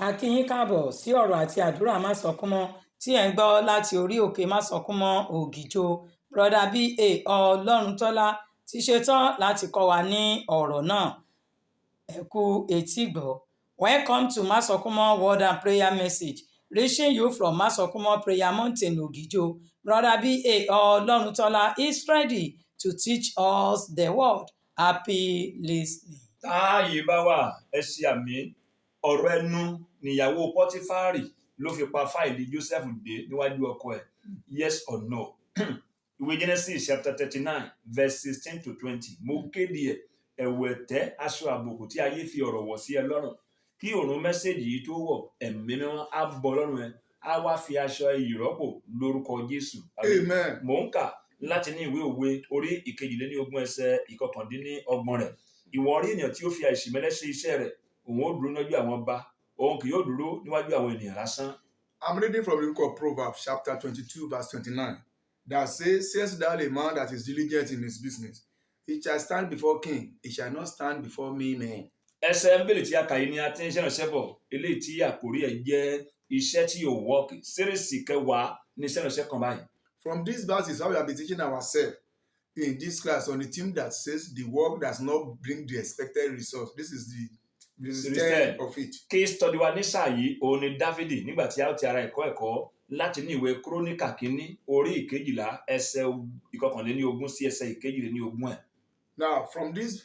A kí yín káàbọ̀ sí ọ̀rọ̀ àti àdúrà Másọkúnmọ́ tí ẹ̀ ń gbọ́ láti orí òkè Másọkúnmọ́ Ògìjò. Brother B.A. Ọlọ́runtọ́lá ti ṣetán láti kọ́ wa ní ọ̀rọ̀ náà. Ẹ kú etígbọ̀. Welcome to Másọkúnmọ́ Word and Prayer Message, reaching you from Másọkúnmọ́ Prayer Mountain, Ògìjò. Brother B.A. Ọlọ́runtọ́lá is ready to teach us the word. Happy listening. Táàyè bá wà, ẹ ṣe àmì. Ọ̀rọ̀ ẹnu níyàwó Pọ́tífárì ló fi pa fáìlì Joseph dé níwájú ọkọ ẹ̀. Yes or no? Ìwé Genesis chapter 39 verse 16 to 20. Mo kéde ẹ̀ ẹ̀wù ẹ̀tẹ́ aṣọ àbùkù tí ayé fi ọ̀rọ̀ wọ̀ sí ẹ lọ́rùn. Kí òrùn mẹ́sẹ̀jì yìí tó wọ̀, ẹ̀mí mímọ́ á bọ́ lọ́rùn ẹ. Á wá fi aṣọ iyì rọ́pò lórúkọ Jésù. Amen. Mò ń kà láti ní ìwé òwe orí ìkejìléníogún ẹsẹ̀ ìkọkàndínlọ́gbọ̀n rẹ̀. Ìwọ rí ènìyàn tí ó fi àìṣèmẹ́lẹ́ ṣe iṣẹ́ rẹ̀, òun ó dúró níwájú àwọn ọba, òun kì yóò dúró níwájú àwọn ènìyàn lásán. I'm reading from the book of Proverbs, chapter 22, verse 29, that says, "Sayest thou a man that is diligent in his business, he shall stand before king, he shall not stand before mean men." Ẹsẹ̀ bíbélì tí a kà yìí ni a ti ń ṣẹ́ránṣẹ́ bọ̀, eléyìí tí àkórí ẹ̀ jẹ́ iṣẹ́ tí yóò wọ́ọ̀kì. Séríìsì kẹwàá ní ṣẹ́ránṣẹ́ kan báyìí. From these verses, how we have been teaching ourselves in this class on the theme that says the work does not bring the expected result. This is the instead of it. Case study wa ní sáà yìí òun ni Dáfídì nígbà tí a ó ti ara ẹ̀kọ́ láti ní ìwé Króníkà kínní orí ìkejìlá ẹsẹ̀ ìkọkànléníogún sí ẹsẹ̀ ìkejìléníogún ẹ̀. Now, from this,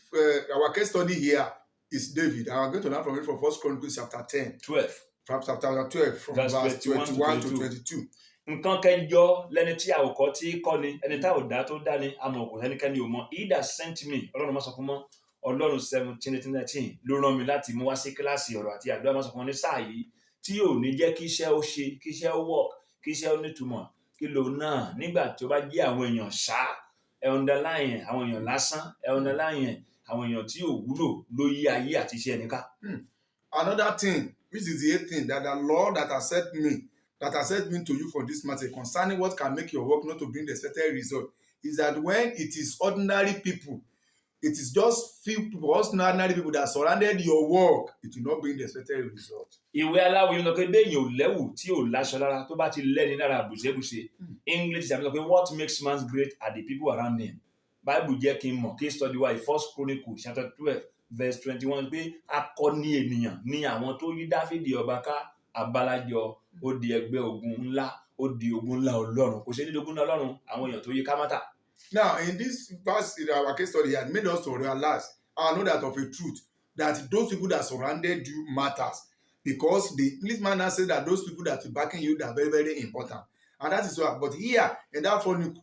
our case study here is David. And I'm going to learn from it from 1 Chronicles chapter 12. From chapter 12, from verse 21 to 22. Nǹkan kẹjọ lẹni tí a ò kọ́ tí kọ́ ni ẹni tá ò dá tó dá ni àmọ́ kò sẹ́nikẹ́ni ò mọ̀. He that sent me, Ọlọ́run Másọkúnmọ́, Ọlọ́run 17:19 ló rán mi láti mú wá sí kíláàsì ọ̀rọ̀ àti àdúrà Másọkúnmọ́ ní sáà yìí tí ò ní jẹ́ kí iṣẹ́ ó ṣe, kí iṣẹ́ ó work, kí iṣẹ́ ó nítumọ̀, kí lò náà nígbà tí ó bá jẹ́ àwọn èèyàn ṣá ẹ underline àwọn èèyàn lásán ẹ underline àwọn èèyàn tí ò wúlò ló yí ayé àti iṣẹ́ ẹni ká. Another thing, which is the 8th thing, that the Lord that has sent me to you for this matter concerning what can make your work not to bring the expected result, is that when it is ordinary people, it is just few people, ordinary people that surrounded your work, it will not bring the expected result. Ìwé aláwo yìí lọ pé béèyàn ò lẹ́wù tí ò láṣọ lára tó bá ti lẹ́ni lára bùṣẹ́bùṣe. English ṣàbí sọ pé what makes man great are the people around him. Bible jẹ́ kí n mọ̀ case study wa 1 Chronicles chapter 12 verse 21 pé akọni ènìyàn ni àwọn tó yí Dáfídì ọba ká abalajọ ó di ẹgbẹ́ ogun ńlá ó di ogun ńlá Ọlọ́run kò ṣe ní ogun ńlá Ọlọ́run àwọn èèyàn tó yí ká mátà. Now, in this verse, in our case study, he had made us to realize and know that of a truth, that those people that surrounded you matters. Because the Englishman now said that those people that are backing you, they are very, very important. And that is why. But here, in that 1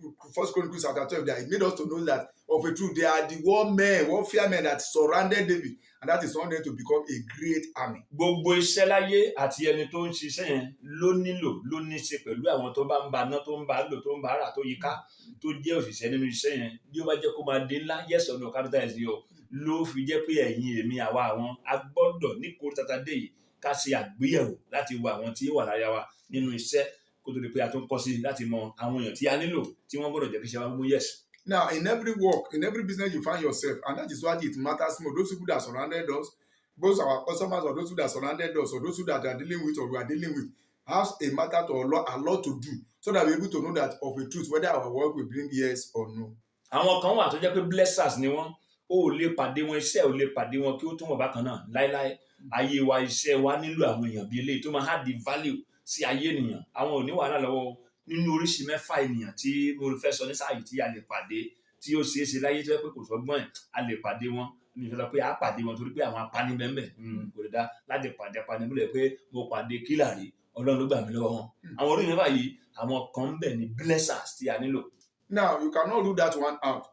Chronicles chapter 12, that it made us to know that of a truth, they are the warfare men that surrounded David. And that is one day to become a great army. Gbogbo iṣẹ́ láyé àti ẹni tó ń ṣiṣẹ́ yẹn ló ní ṣe pẹ̀lú àwọn tó bá ń ba ná tó ń bá lò tó ń bá rà tó yí ká tó jẹ́ òṣìṣẹ́ nínú iṣẹ́ yẹn bí ó bá jẹ́ kó máa dé ńlá yes or no capital S o ló fi jẹ́ pé ẹ̀yin èmi àwa àwọn a gbọ́dọ̀ ní kó tata dé yìí ká ṣe àgbéyẹ̀wò láti wo àwọn tí ó wà lára wa nínú iṣẹ́ kó tó di pé a tó ń kọ́ sí láti mọ àwọn èèyàn tí a nílò tí wọ́n gbọ́dọ̀ jẹ́ kí iṣẹ́ wa mú yes. Now, in every work, in every business you find yourself, and that is why it matters more. Those people that surrounded us, both our customers or those people that surrounded us, or those people that are dealing with or we are dealing with, has a matter to a lot to do, so that we're able to know that of a truth whether our work will bring yes or no. Àwọn kan wà tó jẹ́ pé blessers ni wọ́n ó lè pàdé wọn iṣẹ́ ò lè pàdé wọn kí ó tún wọ̀ bákan náà láéláé ayé wa iṣẹ́ wa nílò àwọn èèyàn bíi eléyìí tó máa add the value sí ayé ènìyàn àwọn ò ní wàhálà lọ́wọ́ nínú oríṣi mẹ́fà ènìyàn tí mo fẹ́ sọ ní sáàyè tí a lè pàdé tí ó ṣeé ṣe láyé tó yẹ pé kò sọ́gbọ́n ẹ̀ a lè pàdé wọn ní ìfẹ́ sọ pé a pàdé wọn torí pé àwọn apani bẹ́ẹ̀ kò lè dá láti pàdé apani múlẹ̀ pé mo pàdé kílàrí Ọlọ́run ló gbà mí lọ́wọ́ wọn àwọn orí mẹ́fà yìí àwọn kan ń bẹ ní blessers tí a nílò. Now, you cannot rule that one out.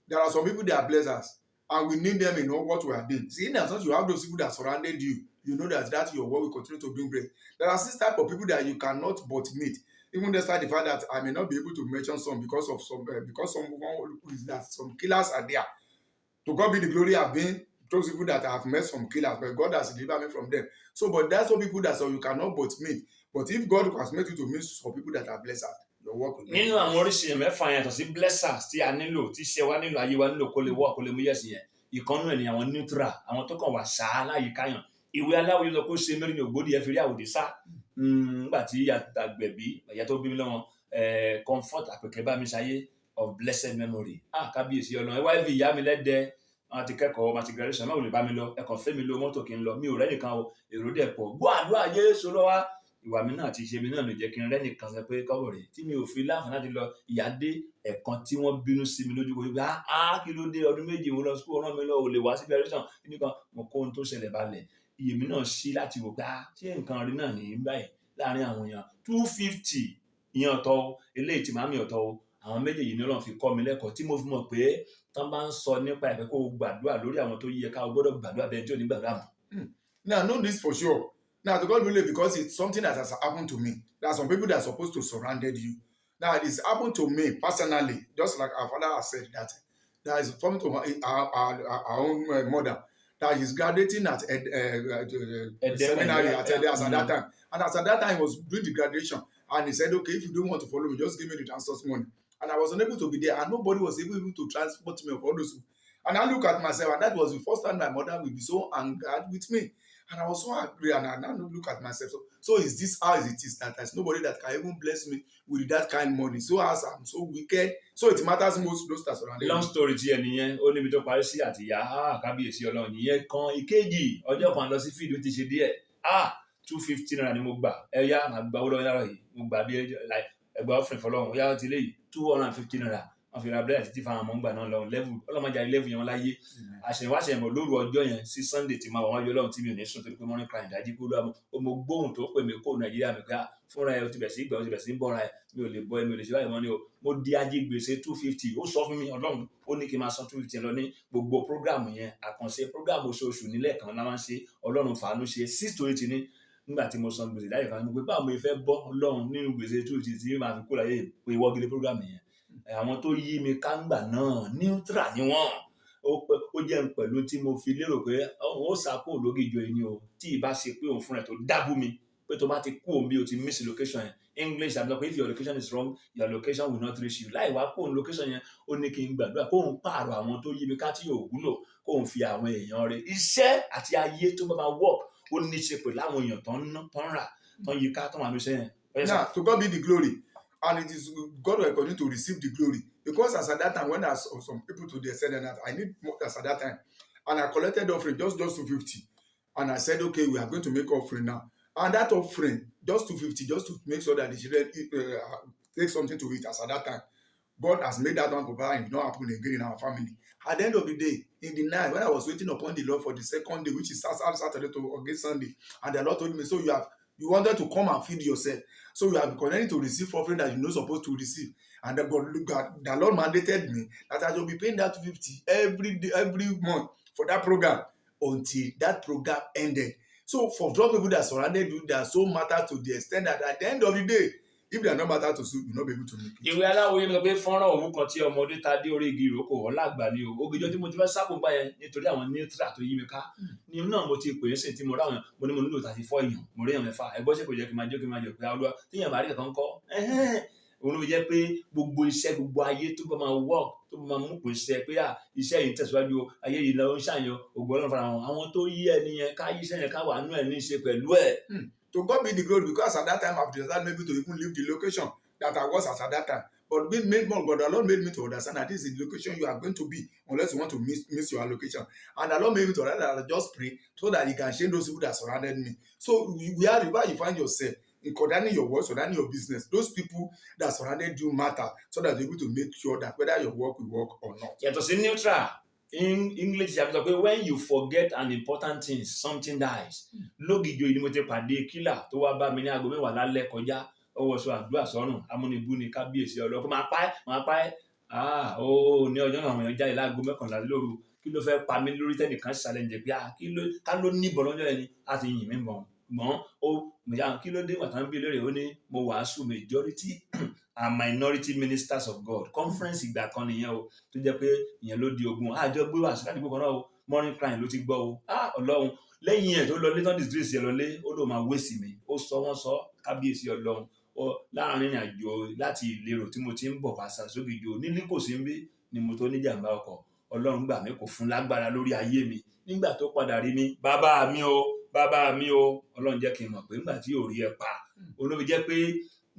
There are some people that are blessers, and we need them in what we are doing. See, in as much you have those people that surrounded you, you know that your work will continue to bring bread. There are 6 types of people that you cannot but meet. Even despite the fact that I may not be able to mention some because some killers are there. To God be the glory. I've been those people that have met some killers, but God has delivered me from them. So, but that's some people that you cannot but meet. But if God has made you to meet some people that are blessed, your work will be. Nínú àwọn oríṣi mẹ́fà yẹn tó sí blessers tí a nílò tí iṣẹ́ wa nílò ayé wa nílò kó lè wọ́ kó lè mú yẹ̀sì yẹn ìkànnù ẹ̀ ní àwọn neutral àwọn tó kàn wá ṣáá láyìíká yàn ìwé aláwọ̀ yìí sọ pé ó ṣe mẹ́rin ní ògbódì ẹ fi rí àwòdì sá nígbà tí àgbẹ̀bí ìyá tó bí mi lọ́wọ́ comfort àpèkẹ́ bá mi ṣayé of blessed memory kábíyèsí ọlọ́run ẹ wá ibi ìyá mi lẹ́dẹ wọn ti kẹ́kọ̀ọ́ wọn ti graduation náà ò lè bá mi lọ ẹ̀kọ́ fẹ́ mi lo mọ́tò kí n lọ mi ò rẹ́nìkan o èrò dẹ̀ pọ̀ gbọ́ àdúrà Jésù lọ́wọ́ ìwà mi náà ti ṣe mi náà ló jẹ́ kí n rẹ́nìkan sọ pé kọ́bọ̀ rẹ̀ tí mi ò fi láǹfààní láti lọ ìyá dé ẹ̀kan tí wọ́n bínú sí mi lójú wípé kí ló dé ọdún méjì mo lọ school ọ̀ràn mi lọ ò lè wá sí graduation nìkan mo kó ohun tó ṣẹlẹ̀ balẹ̀ iye mi náà ṣí láti wò pé ṣé nǹkan rí náà ní báyìí láàrin àwọn èèyàn 250 ìyẹn ọ̀tọ̀ eléyìí tí màmí ọ̀tọ̀ àwọn méjèèjì ni Ọlọ́run fi kọ́ mi lẹ́kọ̀ọ́ tí mo fi mọ̀ pé tán bá ń sọ nípa ẹ̀fẹ́ kó o gbàdúrà lórí àwọn tó yẹ ká o gbọ́dọ̀ gbàdúrà bẹ́ẹ̀ tí ò ní gbàdúrà mọ́. Now, know this for sure. Now, to God believe because it's something that has happened to me. There are some people that are supposed to surrounded you. Now, it's happened to me personally, just like our father has said that there is something to our own mother that is graduating at seminary at that time. And as at that time, he was doing the graduation. And he said, okay, if you don't want to follow me, just give me the transport money. And I was unable to be there. And nobody was able to transport me of all those. And I look at myself, and that was the first time my mother will be so angered with me. And I was so angry, and I now look at myself. So is this how it is that there's nobody that can even bless me with that kind of money? So as I'm so wicked, so it matters most those that surround me. Long story ti ẹ nìyẹn ó níbi tó parí sí àti ìyá kábíyèsí Ọlọ́run nìyẹn kan ìkejì ọjọ́ kan lọ sí fíìdì ó ti ṣe díẹ̀ 250 naira ni mo gbà ẹ̀yà máa gba owó lọ́wọ́ yàrá yìí mo gbà bí ẹgbẹ́ ọ̀fìn fọlọ́run yàrá ti lé yìí 250 naira wọ́n fi ra bẹ́ẹ̀ títí fáwọn ọmọ ńgbà náà lọ level ọlọ́mọdé level yẹn wọ́n láyé àṣẹwáṣẹmọ̀ lóru ọjọ́ yẹn sí Sunday tí máa wọ́n wájú Ọlọ́run tí mi ò ní sùn torí pé morning cry ìdájí kúrò àmọ́ mo gbóhùn tó pè mí kó Nàìjíríà mi ká fúnra ẹ o ti bẹ̀ sí ìgbà o ti bẹ̀ sí bọ́ra ẹ mi ò lè bọ́ ẹ mi ò lè ṣe báyìí mọ́ ni o mo di ajé gbèsè 250 ó sọ fún mi Ọlọ́run ó ní kí n máa san 250 lọ ní gbogbo program yẹn àkànṣe program oṣooṣù nílẹ̀ kan la máa ń ṣe Ọlọ́run fàánú ṣe 6 to 8 ní nígbà tí mo san gbèsè láyé kan mo pé báwo mo fẹ́ bọ́ Ọlọ́run nínú gbèsè 250 tí máa fi kó láyé pé ìwọ́gilé program yẹn àwọn tó yí mi káńgbà náà neutral ni wọ́n ó jẹ́ pẹ̀lú tí mo fi lérò pé ó sàkó lógìjọ ẹni o tí ì bá ṣe pé òun fúnra ẹ̀ tó dábú mi pé tó bá ti kú òun bí o ti miss location yẹn English àbí pé if your location is wrong your location will not reach you láì wá kóun location yẹn ó ní kí n gbàdúrà kóun pààrọ̀ àwọn tó yí mi ká tí yóò wúlò kóun fi àwọn èèyàn rẹ̀ iṣẹ́ àti ayé tó bá máa work ó ní ṣe pẹ̀lú àwọn èèyàn tó ń rà tó ń yí ká tó wà lóṣẹ́ yẹn. Now, to God be the glory. And it is God will continue to receive the glory. Because as at that time, when I saw some people to the said that I need more as at that time. And I collected offering just 250. And I said, okay, we are going to make offering now. And that offering, just 250, just to make sure that the children take something to eat as at that time. God has made that one provide and it not happen again in our family. At the end of the day, in the night, when I was waiting upon the Lord for the second day, which is Saturday to against Sunday, and the Lord told me, so you wanted to come and feed yourself. So you have connected to receive offering that you're not supposed to receive. And the Lord mandated me that I will be paying that 250 every month for that program until that program ended. So for those people that surrounded you, that so matter to the extent that at the end of the day, if they are not matter to you, you'll not be able to make it. Ìwé aláwòye mi sọ pé fọ́nrán òun kan tí ọmọdé ta dé orí igi ìrókò ọ̀làgbà ni o ògìjọ tí mo ti fẹ́ sákòó bá yẹn nítorí àwọn neutral tó yí mi ká ni náà mo ti pè é sí tí mo ráwọn mo ní mo nílò 34 èèyàn mo rí èèyàn mẹ́fà ẹgbọ́n ṣe kò jẹ́ kí n máa jẹ́ pé olúwa tíyẹn bá rí ẹ̀kan kọ́ òun ló jẹ́ pé gbogbo iṣẹ́ gbogbo ayé tó bá máa work tó bá máa mú pè ṣe pé iṣẹ́ yìí tẹ̀síwájú ayé yìí lọ ń ṣàyàn ògbọ́n Ọlọ́run fara wọn àwọn tó yí ẹni yẹn ká yí iṣẹ́ yẹn ká wà nú ẹ̀ ní í ṣe pẹ̀lú ẹ̀. To God be the glory because at that time I've decided maybe to even leave the location that I was at that time. But being made more, God, the Lord made me to understand that this is the location you are going to be unless you want to miss your location. And the Lord made me to understand that I just pray so that He can change those people that surrounded me. So wherever you find yourself, in concerning your work, surrounding your business, those people that surrounded you matter so that you're able to make sure that whether your work will work or not. Yàtọ̀ sí neutral. In English, you have to say when you forget an important thing, something dies. Lógìjọ yìí ni mo ti pàdé kílà tó wá bá mi ní aago 10 lálẹ́ kọjá. Ó wọ sọ àdúrà sọ́run amúnibú ni kábíyèsí Ọlọ́run máa pa ẹ́ ní ọjọ́ náà àwọn èèyàn jáde láago 11 lóru kí ló fẹ́ pa mí lórí tẹ́nìkan ṣàlẹ́ǹjẹ̀ pé ká ló níbọn lọ́jọ́ ẹni láti yìn mí bọ̀ gbọ́n kí ló dé wàtá ń bí lórí ó ní mo wàásù majority and minority ministers of God conference ìgbà kan nìyẹn o tó jẹ́ pé ìyẹn ló di ogun àjọ gbé wàásù láti gbogbo náà o morning cry ló ti gbọ́ o Ọlọ́run lẹ́yìn ẹ̀ tó lọ lé tán disgrace ẹ̀ lọlé ó lò máa wéṣì mi ó sọ wọ́n sọ kábíyèsí Ọlọ́run láàrin àjò láti ìlérò tí mo ti ń bọ̀ wá Sàsógìjò nílé kò sí ń bí ni mo tó níjàmbá ọkọ̀ Ọlọ́run gbà mí kò fún lágbára lórí ayé mi nígbà tó padà rí mi bàbá mi o bàbá mi o Ọlọ́run jẹ́ kí n mọ̀ pé nígbà tí yóò rí ẹ pa olóbi jẹ́ pé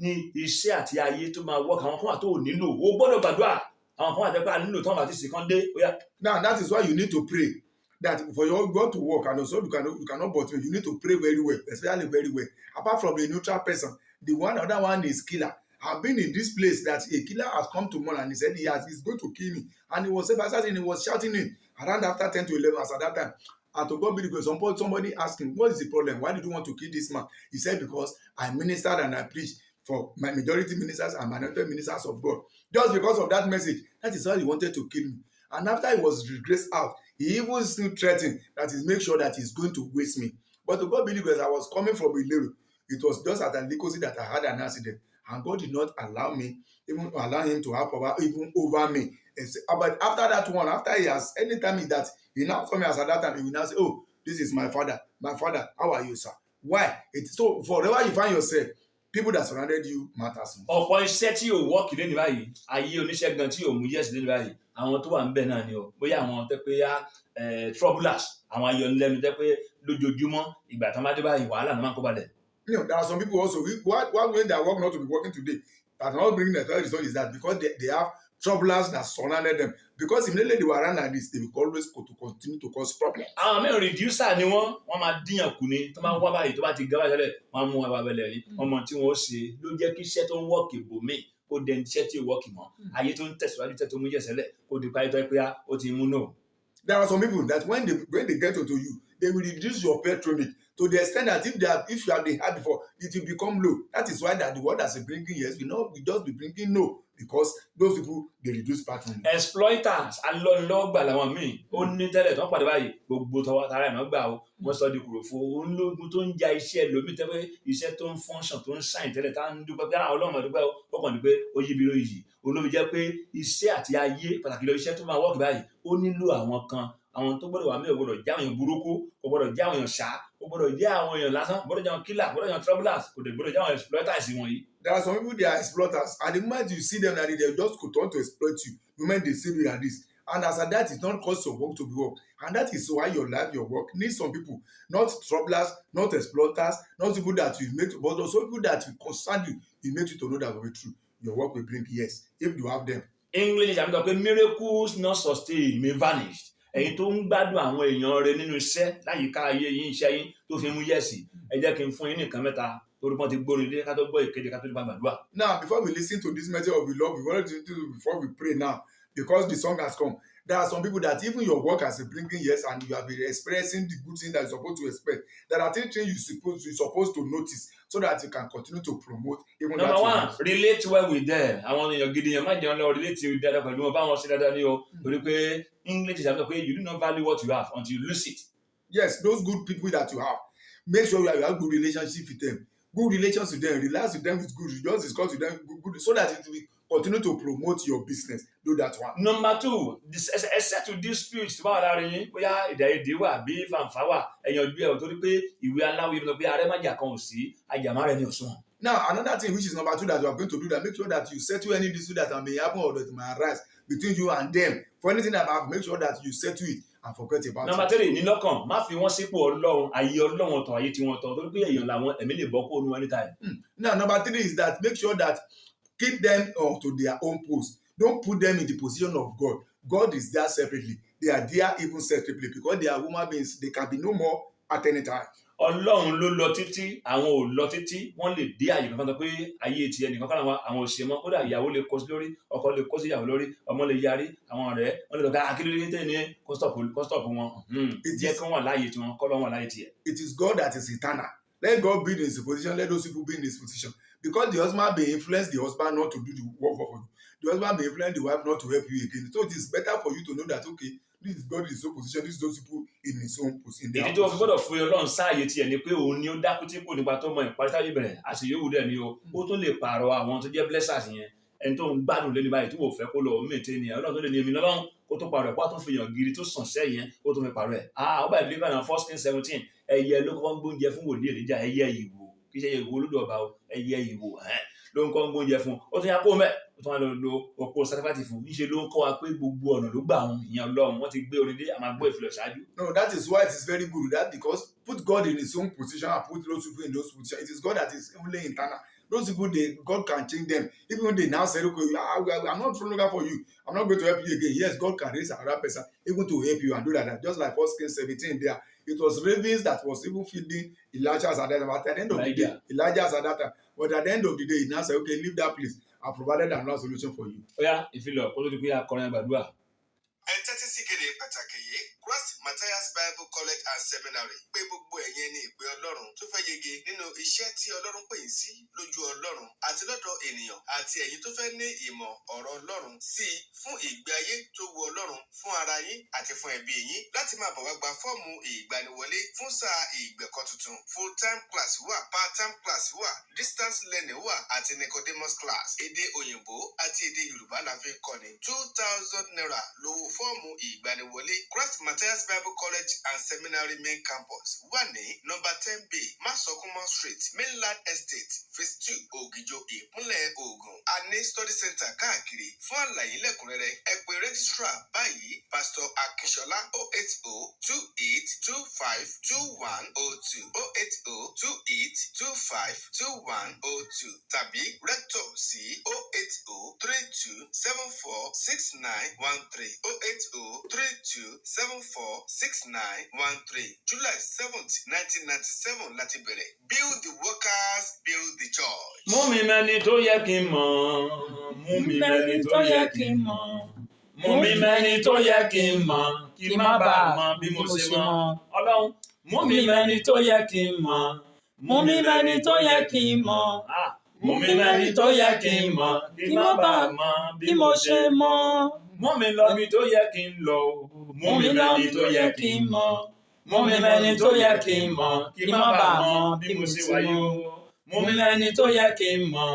ní iṣẹ́ àti ayé tó máa wọ́ọ̀kì àwọn kan wà tó ò nílò o gbọ́dọ̀ gbàdúrà àwọn kan wà tẹ́ pé a nílò tán àti sìkan dé ó yá. Now that is why you need to pray that for your God to work, and also you cannot but you need to pray very well, especially very well. Apart from the neutral person, the other one is killer. I've been in this place that a killer has come to me and he said he's going to kill me, and he was he was shouting it around after 10 to 11 as at that time. And to God be the glory. Some point somebody asked him, what is the problem? Why did you want to kill this man? He said, because I ministered and I preached for my majority ministers and minority ministers of God. Just because of that message, that is why he wanted to kill me. And after he was disgraced out, he even still threatened that he make sure that he's going to waste me. But to God be the glory, I was coming from Ilero. It was just at Alikosi that I had an accident. And God did not allow him to have power even over me. But after that one, after he has, anytime he now saw me as at that time, he will now say, oh, this is my father. My father, how are you, sir? Why? So forever you find yourself, people that surrounded you matters. Ọ̀pọ̀ iṣẹ́ tí yóò wọ́ọ̀kì lẹ́nu báyìí, ayé oníṣẹ́ gan tí yóò mú yẹ́sì lẹ́nu báyìí, àwọn tó wà ń bẹ̀ náà ni o. Bóyá àwọn tẹ́ pé troublers, àwọn ayọ̀nilẹ́nu tẹ́ pé lójoojúmọ́ ìgbà tán bá dé báyìí wàhálà náà máa ń kó balẹ̀. You know, there are some people also, why when their work not to be working today, that not bringing the third result is that because they have troublers that surrounded them. Because immediately they were around like this, they will always continue to cause problems. Àwọn mẹ́rin reducer ni wọ́n máa díyàn kù ni tó máa ń wá báyìí tó bá ti gbá báyìí tẹ́lẹ̀ wọ́n á mú wa bẹ̀lẹ̀ yìí ọmọ tí wọ́n ṣe ló jẹ́ kí iṣẹ́ tó ń wọ́ọ̀kì bòmí kó dẹni iṣẹ́ tí ò wọ́ọ̀kì mọ́ ayé tó ń tẹ̀síwájú tẹ́ tó mú yẹ̀sẹ̀lẹ̀ kó di parí tó ẹ pé ó ti mú náà. There are some people that when they get to you, they will reduce your patronage to the extent that if you have been high before, it will become low. That is why that the word that's bringing yes will just be bringing no, because those people they reduce patronage. Exploiters alọ́nilọ́gbà làwọn míì ó ní tẹ́lẹ̀ tó ń pàdé báyìí gbogbo tọwọ́ tara ẹ̀ náà gbà ó wọ́n sọ di kùròfo ológun tó ń ja iṣẹ́ lómi tẹ́lẹ̀ iṣẹ́ tó ń function tó ń ṣàìn tẹ́lẹ̀ tá ń dúpẹ́ pé ọlọ́run ọdúpẹ́ ó kàn ní pé ó yí bí ló yìí olómi jẹ́ pé iṣẹ́ àti ayé pàtàkì lọ iṣẹ́ tó máa wọ́ọ̀kì báyìí ó nílò àwọn kan àwọn tó gbọ́dọ̀ wà mí ò gbọ́dọ̀ já àwọn èèyàn burúkú kò gbọ́dọ̀ já àwọn èèyàn ṣá kò gbọ́dọ̀ já àwọn èèyàn lásán kò gbọ́dọ̀ já àwọn killer kò gbọ́dọ̀ já àwọn troublers kò gbọ́dọ̀ já àwọn exploiters wọ̀nyí. There are some people they are exploiters, and the moment you see them, that they just go on to exploit you. The moment they see you like this, and as that is not cause your work to be work, and that is why your life, your work needs some people, not troublers, not exploiters, not people that will make, but also people that will concern you. It makes you to know that will be true. Your work will bring yes if you have them. English àmì sọ pé miracles not sustained may vanish. Ẹ̀yin tó ń gbádùn àwọn èèyàn rẹ nínú iṣẹ́ láyìíká ayé yín iṣẹ́ yín tó fi mú yẹ̀sì ẹ jẹ́ kí n fún yín ní nǹkan mẹ́ta torúpọ̀ ti gbórin dé ká tó gbọ́ ìkéde ká tó gbà gbàdúrà. Now before we listen to this message of the Lord, we wanted to do before we pray now, because the song has come. There are some people that even your work has been bringing yes, and you have been expressing the good things that you're supposed to expect. There are things you're supposed to notice so that you can continue to promote. Even Number one, relate well with them. Àwọn èèyàn gidi yẹn má jẹun lọ relate with them pẹ̀lú wọn báwọn ṣe dáadáa ní o. Torí pé English is àbúrò pé you do not value what you have until you lose it. Yes, those good people that you have, make sure you have good relationship with them. Good relations with them, relax with them with good, just discuss with them good, so that it will continue to promote your business. Do that one. Number two, except to dispute tí wọ́n wà láàrin yín bóyá èdè wà bí fàǹfà wà ẹ̀yàn ojú ẹ̀ ò torí pé ìwé aláwọ̀ yìí lọ pé arẹ́májà kan ò sí àjàmá rẹ̀ ní òṣùwọ̀n. Now, another thing which is number two that you are going to do, that make sure that you settle any dispute that may happen or that may arise between you and them. For anything that happen, make sure that you settle it and forget about Number three, ní lọ́kàn má fi wọ́n sípò ọlọ́run ayé ọlọ́run ọ̀tọ̀ ayé tiwọn tọ̀ torí pé èèyàn làwọn ẹ̀mí lè bọ́ kó nu anytime. Now, number three is that make sure that keep them to their own post. Don't put them in the position of God. God is there separately. They are there even separately because they are human beings. They can be no more at any time. Ọlọ́run ló lọ títí àwọn ò lọ títí wọ́n lè dé àyè kankan tó pé ayé tiẹ̀ nìkan kan àwọn òṣìṣẹ́ mọ́ kódà ìyàwó lè kó sí lórí ọkọ lè kó sí ìyàwó lórí ọmọ lè yarí àwọn ọ̀rẹ́ wọ́n lè lọ ká akíndélé tẹ̀ ní kọ́sítọ̀pù wọn jẹ́ kí wọ́n wà láàyè tiwọn kọ́ lọ́wọ́ láàyè tiẹ̀. It is God that is eternal. Let God be in his position. Let those people be in his position. Because the husband may influence the husband not to do the work for you. The husband may influence the wife not to help you again. So it is better for you to know that, okay, this is God in his own position. This is those people in his own position. Ìdí tó fi gbọ́dọ̀ fún Ọlọ́run sáàyè tiẹ̀ ni pé òun ni ó dákú tí kò nípa tó mọ ìparí táyé bẹ̀rẹ̀ àṣeyọ̀wò dẹ̀ ni ó tún lè pààrọ̀ àwọn tó jẹ́ blessers yẹn ẹni tó ń gbádùn lé ní báyìí tí wò fẹ́ kó lọ mẹ́tẹ́ ni Ọlọ́run tó lè ní èmi lọ́lọ́run kó tó pààrọ̀ ẹ̀ kó tó fi yàn gírí tó sàn sẹ́yìn kó tó fi pààrọ̀ ẹ̀. Ó bá ìdílé kan 1 Kings 17 ẹyẹ ló kọ́ ń gbóúnjẹ fún wòlíì Èlíjà ẹyẹ ìwò kì í ṣe ìwò olódò ọba ẹyẹ ìwò ló ń kọ́ ń gbóúnjẹ fún ó tún yá kó mẹ́ ó tún wá lọ lo òpó sátáfàtì fún níṣẹ́ ló ń kọ́ wa pé gbogbo ọ̀nà ló gbà wọn ìyẹn Ọlọ́run wọ́n ti gbé orin dé àmà gbọ́ ìfilọ̀ ṣáájú. No, that is why it is very good that because put God in his own position and put those people in those positions. It is God that is only internal. Those people, God can change them. Even when they now say, okay, I'm not longer for you. I'm not going to help you again. Yes, God can raise another person even to help you and do that. Just like 1 Kings 17 there. It was ravens that was even feeding Elijah at that time. At the end of the day, Elijah at that time. But at the end of the day, he now said, okay, leave that place. I provided another solution for you. Oya, ìfilọ̀ olódùkú yà kọrin gbàdúrà. Ẹ tẹ́tí sí ìkéde pàtàkì yìí Christ Matthias Bible College and Seminary pé gbogbo ẹ̀yin ní ìpè Ọlọ́run tó fẹ́ yege nínú iṣẹ́ tí Ọlọ́run pè yín sí lójú Ọlọ́run àti lọ́dọ̀ ènìyàn àti ẹ̀yin tó fẹ́ ní ìmọ̀ ọ̀rọ̀ Ọlọ́run sí i fún ìgbé ayé tó wu Ọlọ́run fún ara yín àti fún ẹbí yín láti máa bọ̀ wá gba fọ́ọ̀mù ìgbaniwọlé fún sáà ìgbẹ̀kọ́ tuntun full time class wà part time class wà distance learning wà àti Nicodemus class èdè òyìnbó àti èdè Yorùbá la fi ń kọ́ni 2,000 naira lówó fọ́ọ̀mù ìgbaniwọlé Christ Matthias Bible College and Seminary main campus wà ní number 10B Masokumo Street Mainland Estate phase 2 Ògìjò ìpínlẹ̀ Ògùn a ní study center káàkiri fún àlàyé lẹ́kùnrẹ́rẹ́ ẹ pè registrar báyìí Pastor Akínsọ́lá 08028252102 08028252102 tàbí rector sí 08032746913 08032746913 July 7th 1997 láti bẹ̀rẹ̀ build the workers build the church. Mú mi mẹ́ni tó yẹ kí n mọ̀, mú mi mẹ́ni tó yẹ kí n mọ̀, mú mi mẹ́ni tó yẹ kí n mọ̀, kí n má bàa mọ̀ bí mo ṣe mọ̀. Ọlọ́run, mú mi mẹ́ni tó yẹ kí n mọ̀, mú mi mẹ́ni tó yẹ kí n mọ̀, mú mi mẹ́ni tó yẹ kí n mọ̀, kí n má bàa mọ̀ bí mo ṣe mọ̀. Mú mi lọ bí tó yẹ kí n lọ, mú mi mẹ́ni tó yẹ kí n mọ̀, mú mi mẹ́ni tó yẹ kí n mọ̀, kí n má bàa mọ̀ bí mo ṣe wáyé o. Mú mi mẹ́ni tó yẹ kí n mọ̀,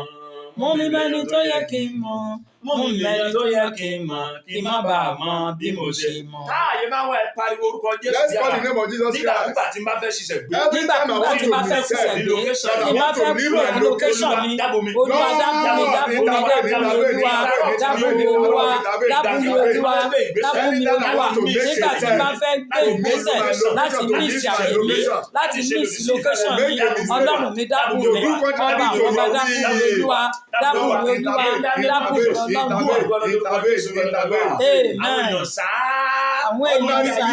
mú mi mẹ́ni tó yẹ kí n mọ̀, mú mi mẹ́ni tó yẹ kí n mọ̀, kí n má bàa mọ̀ bí mo ṣe mọ̀. Táàyè máa wá ẹ pariwo orúkọ Jésù. Let's call the name of Jesus Christ. Nígbà tí n bá fẹ́ ṣiṣẹ́ gbé. Nígbà tí bá fẹ́ ṣiṣẹ́ gbé, tí bá fẹ́ kúrò ní location mi, Olúwa dábùú mi Olúwa dábùú mi Olúwa nígbà tí bá fẹ́ gbé ìgbésẹ̀ láti ní ìṣàyè mi, láti ní location mi, Ọlọ́run mi dábùú mi, ọba àwọn ọba dábùú mi Olúwa dábùú mi Olúwa dábùú mi Ọlọ́run. Amen. Àwọn èèyàn sáà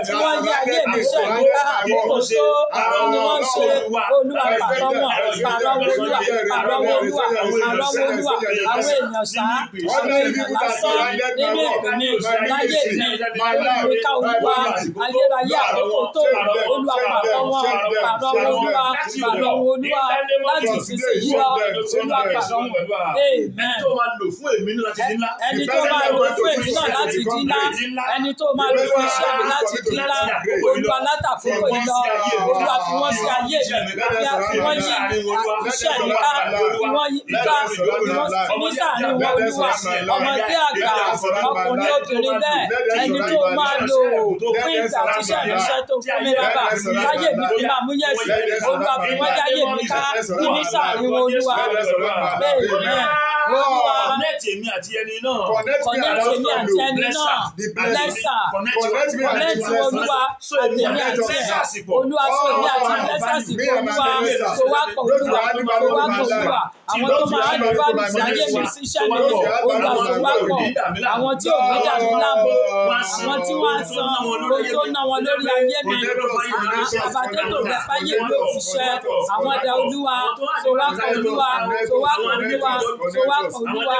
tí wọ́n yí ayé mi sẹ́yìn ká àkókò tó ni wọ́n ṣe Olúwa pàrọ̀ wọn Olúwa àwọn èèyàn sáà àwọn èèyàn lásán nínú ìpínlẹ̀ láyé mi olùwíká Olúwa ayérayé àkókò tó Olúwa pàrọ̀ wọn Olúwa láti ìsinsìnyí lọ Olúwa pàrọ̀ wọn. Amen. Ẹni tó máa lò fún èmi náà láti dín ńlá ẹni tó máa lò fún iṣẹ́ mi láti dín ńlá Olúwa látàkókò yìí lọ Olúwa fi wọ́n sí ayé mi fi wọ́n yí iṣẹ́ mi ká fi wọ́n yí ká fi wọ́n ní sàánú wọn Olúwa ọmọdé àgbà ọkùnrin obìnrin bẹ́ẹ̀ ẹni tó máa lò fún ìgbà tíṣẹ́ ìránṣẹ́ tó fún mi bàbá láyé mi fi máa mú yẹ̀sì Olúwa fi wọ́n yáyé mi ká fi ní sàánú wọn Olúwa bẹ́ẹ̀ Olúwa kọ̀nẹ́tì èmi àti ẹni náà lẹ́sà kọ̀nẹ́tì Olúwa àtẹ̀mí àti ẹ̀ Olúwa fún èmi àti lẹ́sàsìkò Olúwa tó wá pọ̀ Olúwa àwọn tó máa ń bá mi sí ayé mi síṣẹ́ mi Olúwa tó wá pọ̀ àwọn tí ò ní dàbí láàbò àwọn tí wọ́n á san owó tó ná wọn lórí ayé mi àbájẹ́tò rẹ̀ fáyé mi ò fi ṣẹ́ àwọn ẹ̀dá Olúwa tó wá pọ̀ Olúwa tó wá pọ̀ Olúwa tó wá pọ̀ Olúwa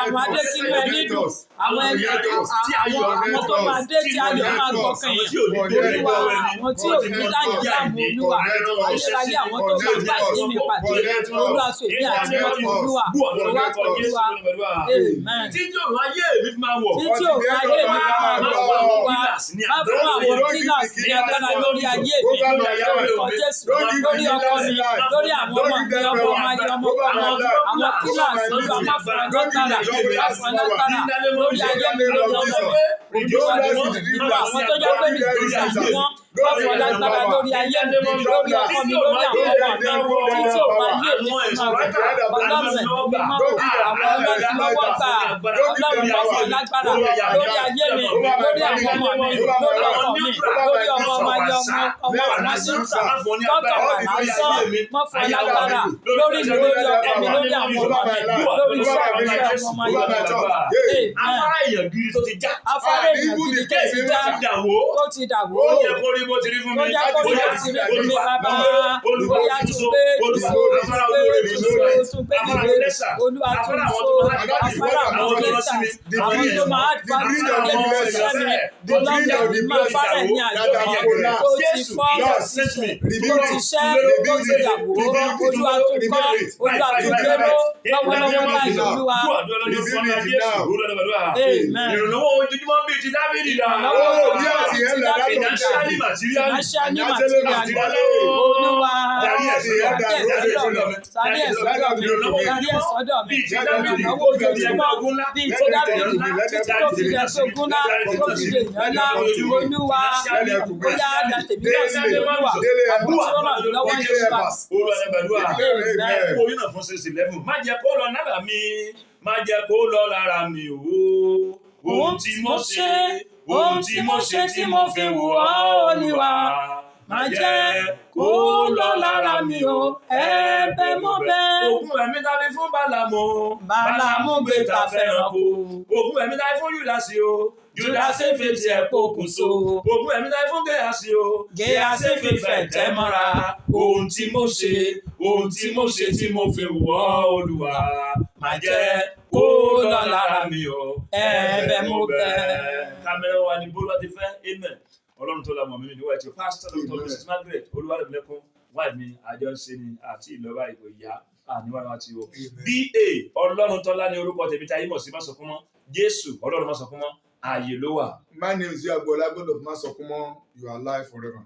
àwọn adé sínú ẹni dùn àwọn tó máa dé tí ayọ̀ máa gbọ́kàn yẹn Olúwa àwọn tí ò ní dáyọ̀ láàmú Olúwa ayérayé àwọn tó máa bá ìdí mi pàdé Olúwa sọ èmi àti wọn fún Olúwa tó wá pọ̀ Olúwa. Amen. Títí òun ayé mi fi máa wọ̀. Títí òun ayé mi fi máa wọ̀ Olúwa má fún àwọn kílàsì ní agbára lórí ayé mi lórúkọ Jésù lórí ọkọ mi lórí àwọn ọmọ mi ọmọ ayé ọmọ àwọn kílàsì Olúwa má fún alágbára lórí ayé mi lórí ọmọ mi Olúwa àwọn tó jẹ́ pé mi kì í ṣàṣì wọn má fún alágbára lórí ayé mi lórí ọkọ mi lórí àwọn ọmọ mi títí òun ayé mi fi máa wọ̀. Ọlọ́run ẹ̀mí mímọ́ o, àwọn ọlọ́run lọ́wọ́ gbà. Ọlọ́run lọ́ fún lágbára lórí ayé mi, lórí àwọn ọmọ mi, lórí ọkọ mi, lórí ọmọ ọmọ ayé ọmọ àwọn sísà, tọ́tọ̀ wà lásán, mọ́ fún lágbára lórí mi, lórí ọkọ mi, lórí àwọn ọmọ mi, lórí iṣẹ́ àwọn ọmọ ayé mi. Afárá èèyàn gidi tó ti já. Afárá èèyàn gidi tó ti já, tó ti dàwó. Ó yẹ kó rí bó ti rí fún mi. Ó yẹ kó rí bó ti rí fún mi, bàbá. Olúwa tún gbé dìde, afárá olóore mi sórí ẹ̀. tún gbé Afárá dìde. lẹ́sà. Olúwa tún Afárá àwọn so, tó máa dìbò. afárá àwọn lẹ́sà, àwọn tó máa advance ní ẹgbẹ́ iṣẹ́ mi. Ọlọ́run máa fárá ní àjọ tó ti fọ́, tó ti ṣẹ́, tó ti dàwó. Olúwa tún kọ́, Olúwa tún gbéró lọ́wọ́lọ́wọ́ báyìí. Olúwa. Amen. Ìrànlọ́wọ́ ojoojúmọ́ bíi ti Dáfídì dà. Ìrànlọ́wọ́ ojoojúmọ́ bíi ti Dáfídì dà. Financially material. Financially material. Olúwa. Darí ẹ̀sìn sọ́dọ̀ mi. Darí ẹ̀sìn sọ́dọ̀ mi. Bíi ti Dáfídì. Ìrànlọ́wọ́ ojoojúmọ́ bíi ti Dáfídì. Títí tó fi lẹ̀ sógun ńlá, tó fi lè yàn ńlá. Olúwa. Bóyá àdàtẹ̀mí náà sí Olúwa. Àbúrò náà lọ́wọ́ Jésù. Oyún náà fún 6-11. Má jẹ́ kó lọ lára mi. Má jẹ́ kó lọ lára mi o. Ohun tí mo ṣe tí mo fi wù ọ́ Olúwa. Má jẹ́ kó lọ lára mi o. Ẹ̀bẹ̀ mo bẹ̀. Ògùn ẹ̀mí tàbí fún Bálámù. Bálámù gbé ta fẹ́ràn kó. Ògùn ẹ̀mí tàbí fún Júdásì o. Júdásì fèsì ẹ̀ pokùnso. Ògùn ẹ̀mí tàbí fún Géhásì o. Géhásì fèfẹ̀ tẹ́ mọ́ra. Ohun tí mo ṣe tí mo fi wù ọ́ Olúwa. Má jẹ́ kó lọ lára mi o. Ẹ̀bẹ̀ mo bẹ̀. Kámẹ́rà wa ni Bólú ti fẹ́. Amen. Ọlọ́run tó la mọ̀ mímí níwájú pásítọ̀ Dr. Mrs. Margaret Olúwarẹ̀mílẹ́kún wáìdì mi àjọ ń ṣe ni àti ìlọ́ba ìgò ìyá àníwájú àti o. BA Ọlọ́run tọ́lá ní orúkọ tèmi tí ayé mọ̀ sí Máṣọ̀kúnmọ́. Jésù Ọlọ́run Máṣọ̀kúnmọ́ ààyè ló wà. My name is Yagbola, God of Masokumo. You are alive forever.